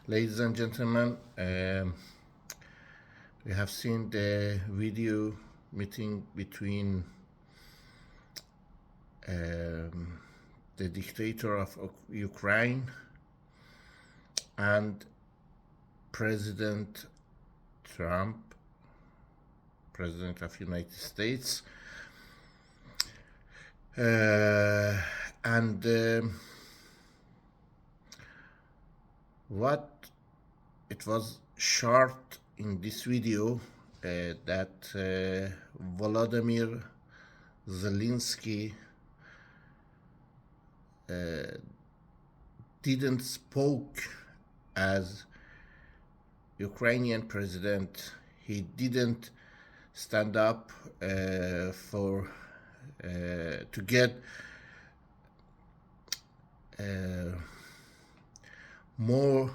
Ladies and gentlemen, we have seen the video meeting between the dictator of Ukraine and President Trump, President of United States. And what it was short in this video that Volodymyr Zelensky didn't spoke as Ukrainian president. He didn't stand up for to get more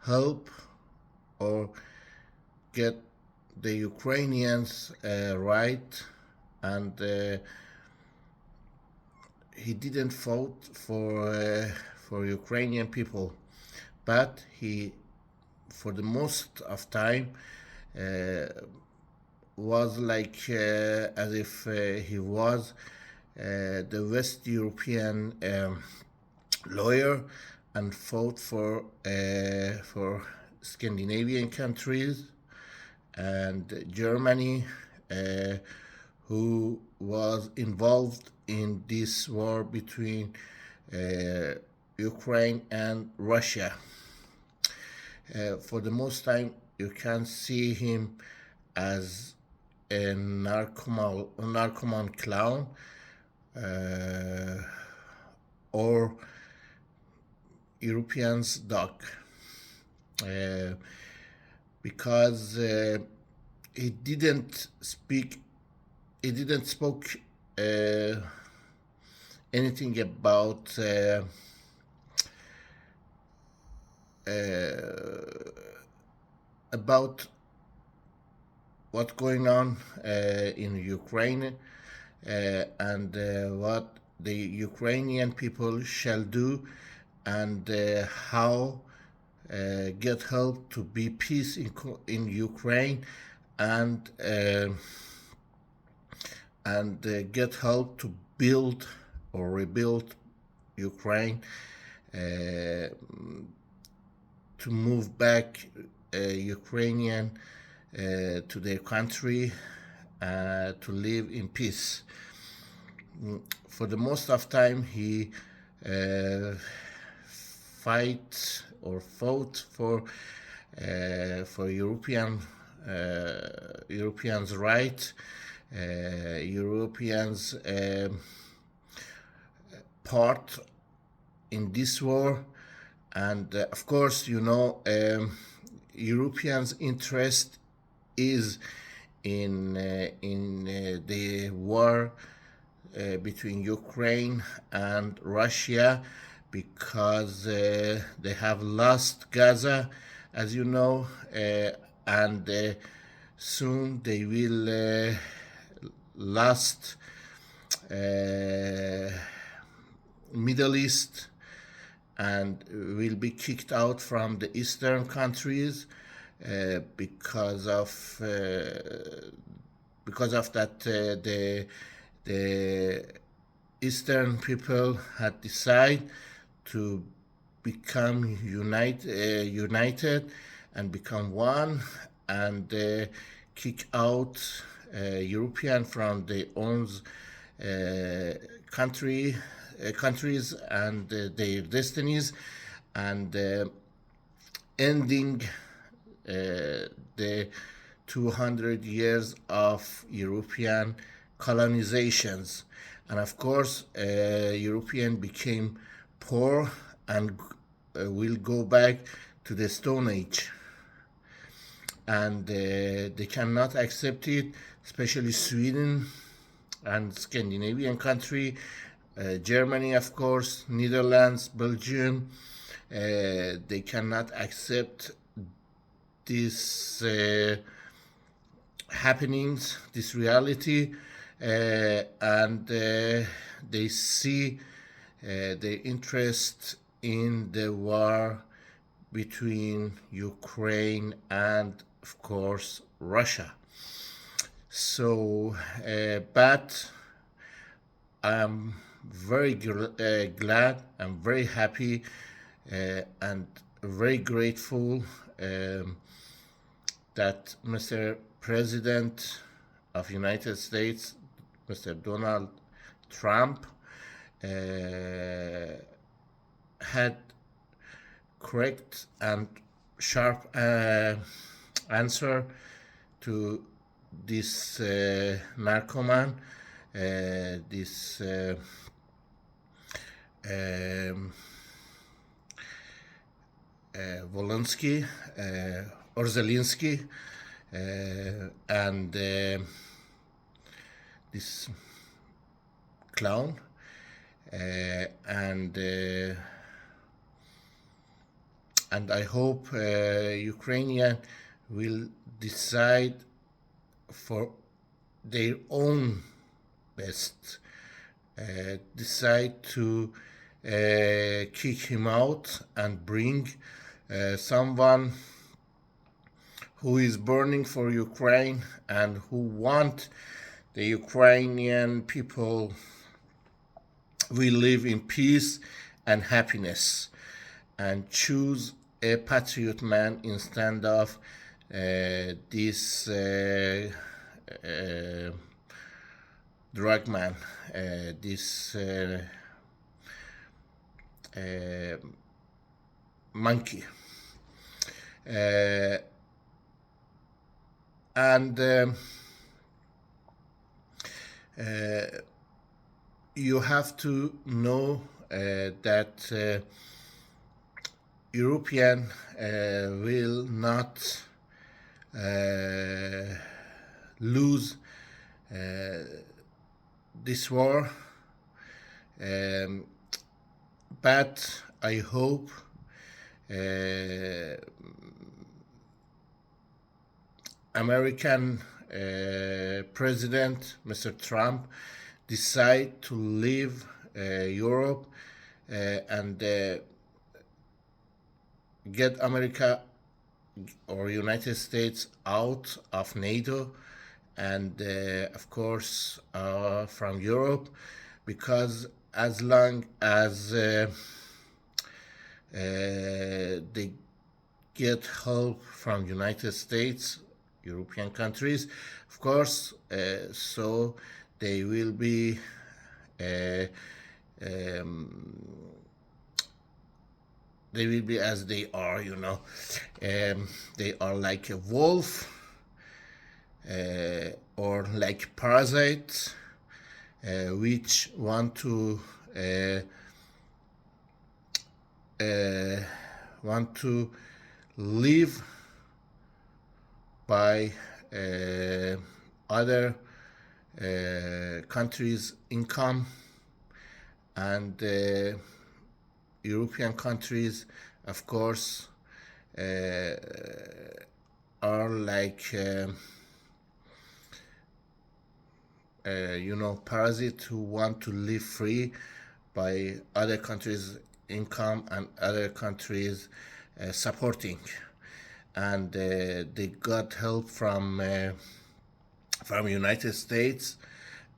help or get the Ukrainians right, and he didn't vote for Ukrainian people, but he, for the most of time, was like as if he was the West European lawyer and fought for Scandinavian countries and Germany, who was involved in this war between Ukraine and Russia. For the most time, you can see him as a narcoman clown, or Europeans' dog, because he didn't spoke anything about about what's going on in Ukraine, and what the Ukrainian people shall do, and how get help to be peace in Ukraine, and get help to build or rebuild Ukraine, to move back Ukrainian to their country, to live in peace. For the most of time, he fought for Europeans' right, Europeans' part in this war, and of course, Europeans' interest is in the war between Ukraine and Russia, because they have lost Gaza, as you know, and soon they will lost Middle East, and will be kicked out from the eastern countries because of that. The eastern people had decided to become united and become one, and kick out European from their own countries and their destinies, and ending the 200 years of European colonizations. And of course, European became poor and will go back to the Stone Age, and they cannot accept it, especially Sweden and Scandinavian country, Germany, of course, Netherlands, Belgium. They cannot accept these happenings, this reality, and they see their interest in the war between Ukraine and, of course, Russia. So, but I'm very glad, I'm very happy, and very grateful that Mr. President of United States, Mr. Donald Trump, had correct and sharp answer to this narcoman, this Volensky, or Zelensky, and this clown, and I hope Ukrainian will decide for their own best, decide to kick him out and bring someone who is burning for Ukraine and who want the Ukrainian people will live in peace and happiness, and choose a patriot man instead of this drug man, this monkey. And you have to know that European will not lose this war, but I hope American President Mr. Trump decide to leave Europe and get America or United States out of NATO and of course from Europe, because as long as they get help from United States, European countries, of course, so they will be as they are, you know. They are like a wolf or like parasites which want to live by other countries' income, and European countries, of course, are like parasites who want to live free by other countries' income and other countries supporting, and they got help from United States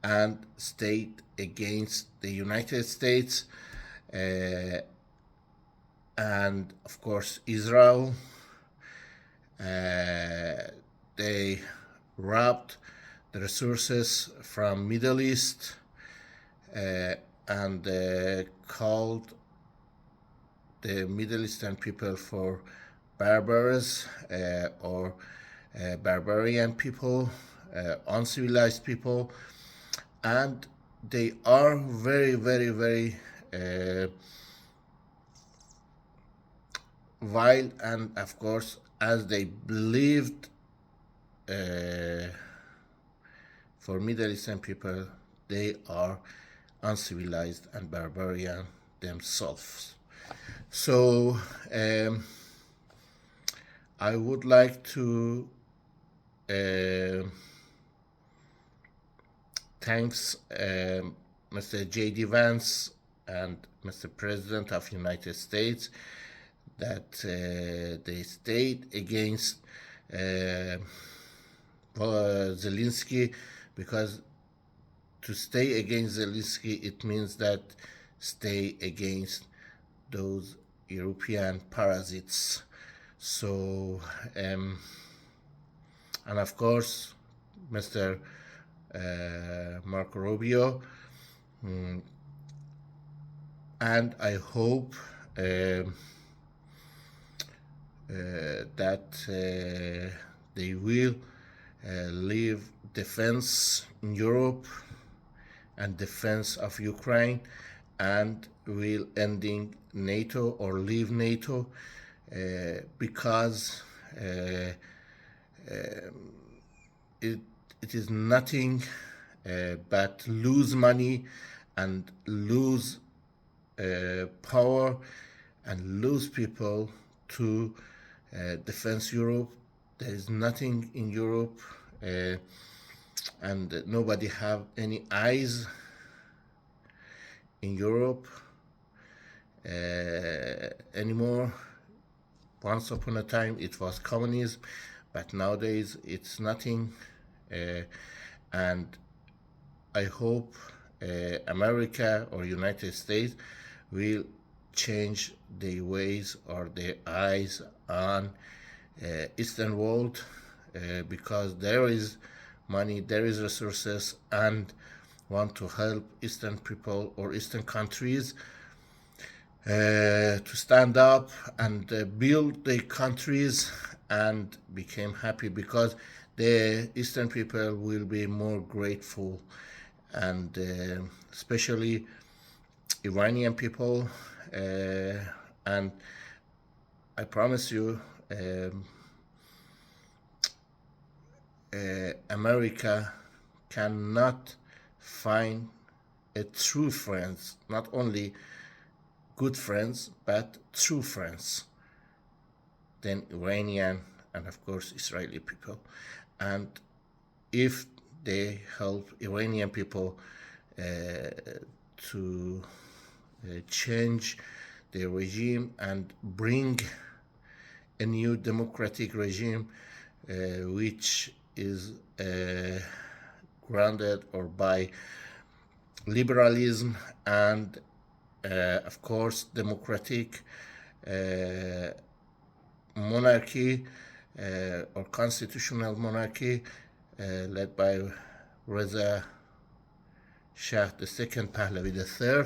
and stayed against the United States, and of course Israel. They robbed the resources from Middle East and called the Middle Eastern people for barbarous or barbarian people, uncivilized people, and they are very, very, very vile, and of course, as they believed for Middle Eastern people, they are uncivilized and barbarian themselves. So I would like to thanks Mr. J.D. Vance and Mr. President of United States that they stayed against Zelensky, because to stay against Zelensky, it means that stay against those European parasites. So, and of course, Mr. Marco Rubio, and I hope that they will leave defense in Europe and defense of Ukraine, and will ending NATO or leave NATO, because it is nothing but lose money and lose power and lose people to defense Europe. There is nothing in Europe, and nobody have any eyes in Europe anymore. Once upon a time it was communism, but nowadays it's nothing, and I hope America or United States will change their ways or their eyes on Eastern world, because there is money, there is resources, and want to help Eastern people or Eastern countries to stand up and build their countries and become happy, because the Eastern people will be more grateful, and especially Iranian people, and I promise you, America cannot find a true friends, not only good friends, but true friends, than Iranian and of course Israeli people. And if they help Iranian people to change their regime and bring a new democratic regime, which is grounded or by liberalism and of course democratic monarchy or constitutional monarchy, led by Reza Shah II Pahlavi III.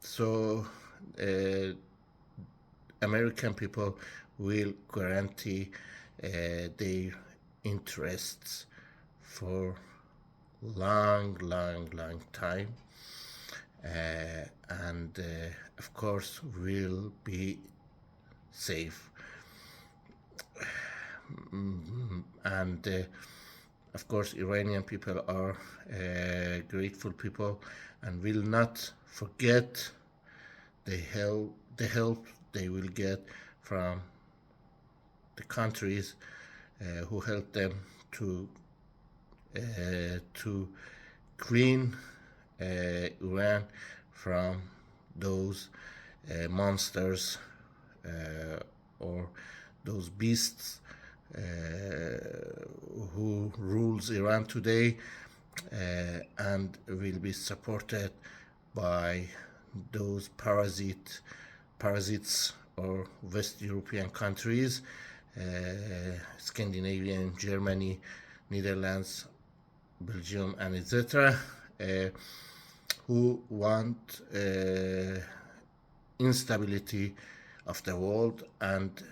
So American people will guarantee their interests for long time, and of course will be safe. And of course Iranian people are grateful people and will not forget the help they will get from the countries who help them to clean Iran from those monsters or those beasts who rules Iran today, and will be supported by those parasites or West European countries, Scandinavian, Germany, Netherlands, Belgium, and etc., who want instability of the world and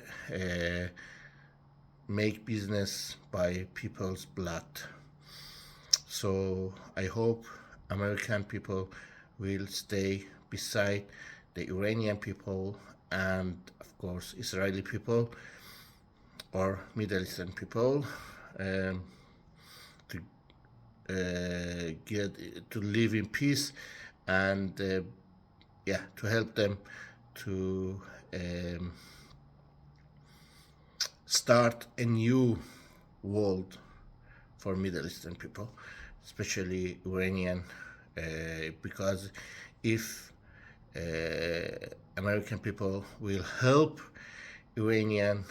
make business by people's blood. So I hope American people will stay beside the Iranian people and of course Israeli people or Middle Eastern people, to live in peace, and to help them to start a new world for Middle Eastern people, especially Iranian, because if American people will help Iranian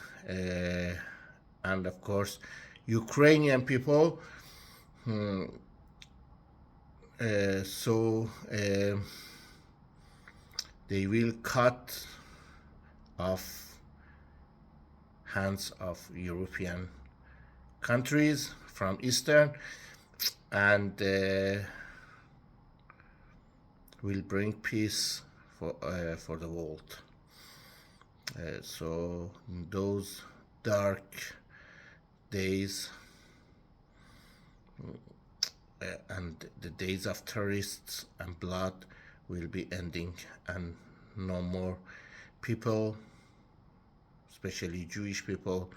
and of course Ukrainian people. So they will cut off hands of European countries from Eastern and will bring peace for the world. So those dark days and the days of terrorists and blood will be ending, and no more people, especially Jewish people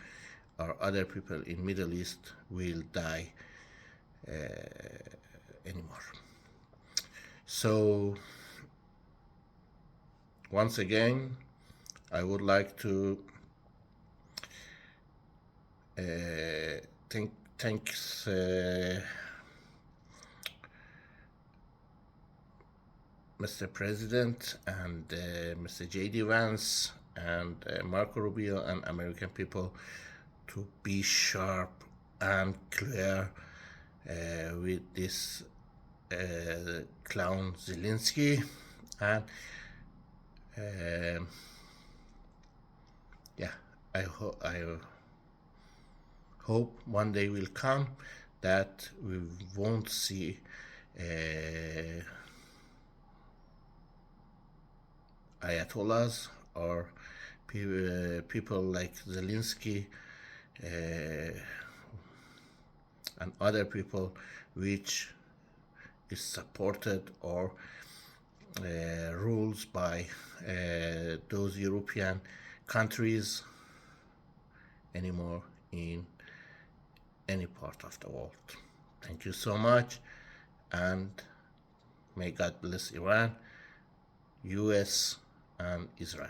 or other people in Middle East, will die anymore. So once again, I would like to thanks Mr. President and Mr. J.D. Vance and Marco Rubio and American people to be sharp and clear with this clown Zelensky, and yeah, I hope one day will come that we won't see Ayatollahs or people like Zelensky and other people which is supported or rules by those European countries anymore in any part of the world. Thank you so much, and may God bless Iran, US, and Israel.